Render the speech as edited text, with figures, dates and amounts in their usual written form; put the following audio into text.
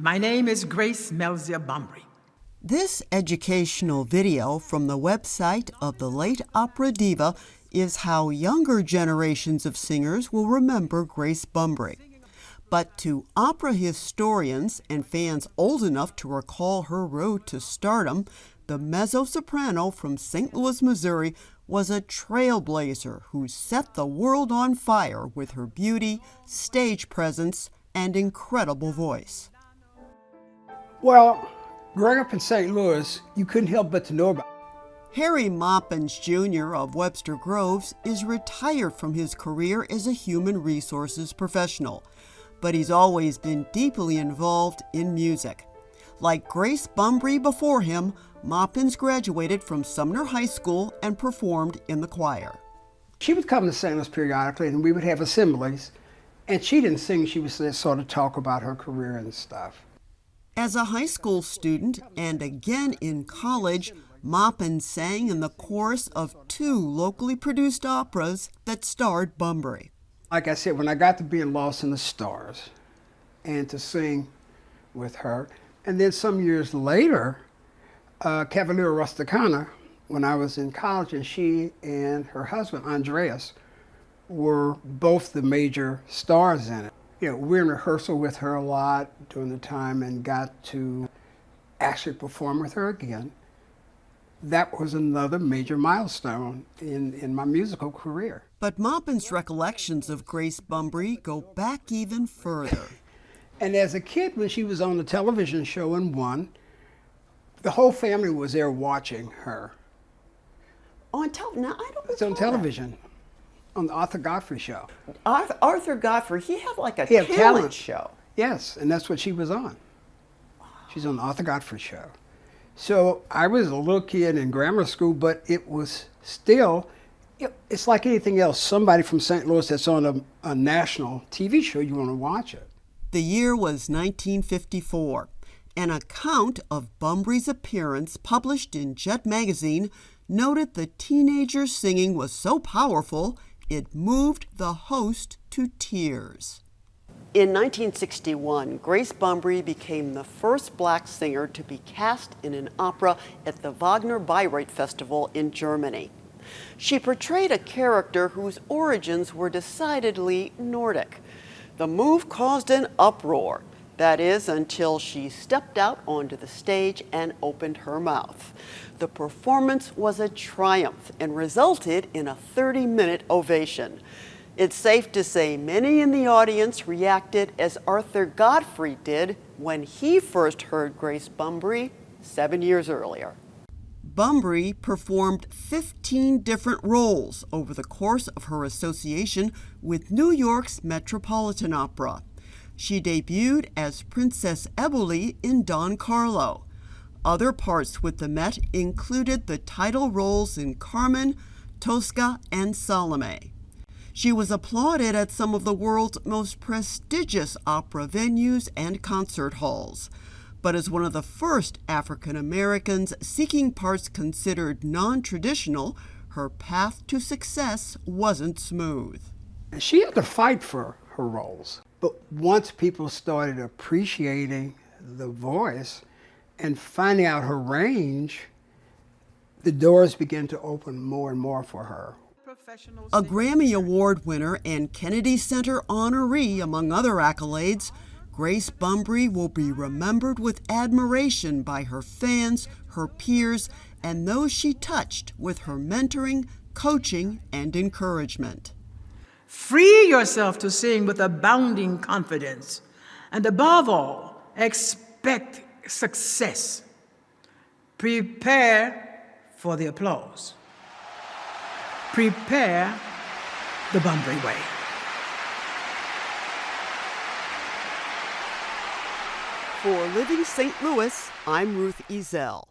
My name is Grace Bumbry. This educational video from the website of the late opera diva is how younger generations of singers will remember Grace Bumbry. But to opera historians and fans old enough to recall her road to stardom, the mezzo-soprano from St. Louis, Missouri was a trailblazer who set the world on fire with her beauty, stage presence, and incredible voice. Well, growing up in St. Louis, you couldn't help but to know about it. Harry Moppins Jr. of Webster Groves is retired from his career as a human resources professional, but he's always been deeply involved in music. Like Grace Bumbry before him, Moppins graduated from Sumner High School and performed in the choir. She would come to St. Louis periodically, and we would have assemblies, and she didn't sing, she would just sort of talk about her career and stuff. As a high school student and again in college, Moppins sang in the chorus of 2 locally produced operas that starred Bumbry. Like I said, when I got to being Lost in the Stars and to sing with her, and then some years later, Cavaliere Rusticana, when I was in college, and she and her husband, Andreas, were both the major stars in it. You know, we were in rehearsal with her a lot during the time and got to actually perform with her again. That was another major milestone in my musical career. But Moppins' recollections of Grace Bumbry go back even further. And as a kid, when she was on the television show in One, the whole family was there watching her. Now, I don't It's on television, on the Arthur Godfrey show. Arthur Godfrey, he had like a He had talent show. Yes, and that's what she was on. She's on the Arthur Godfrey show. So I was a little kid in grammar school, but it was still, it's like anything else. Somebody from St. Louis that's on a national TV show, you want to watch it. The year was 1954. An account of Bumbry's appearance published in Jet magazine noted the teenager's singing was so powerful it moved the host to tears. In 1961, Grace Bumbry became the first black singer to be cast in an opera at the Wagner Bayreuth Festival in Germany. She portrayed a character whose origins were decidedly Nordic. The move caused an uproar. That is, until she stepped out onto the stage and opened her mouth. The performance was a triumph and resulted in a 30-minute ovation. It's safe to say many in the audience reacted as Arthur Godfrey did when he first heard Grace Bumbry 7 years earlier. Bumbry performed 15 different roles over the course of her association with New York's Metropolitan Opera. She debuted as Princess Eboli in Don Carlo. Other parts with the Met included the title roles in Carmen, Tosca, and Salome. She was applauded at some of the world's most prestigious opera venues and concert halls. But as one of the first African Americans seeking parts considered non-traditional, her path to success wasn't smooth. She had to fight for her roles. But once people started appreciating the voice and finding out her range, the doors began to open more and more for her. A Grammy Award winner and Kennedy Center honoree, among other accolades, Grace Bumbry will be remembered with admiration by her fans, her peers, and those she touched with her mentoring, coaching, and encouragement. Free yourself to sing with abounding confidence, and above all, expect success. Prepare for the applause. Prepare the Bumbry way. For Living St. Louis, I'm Ruth Ezell.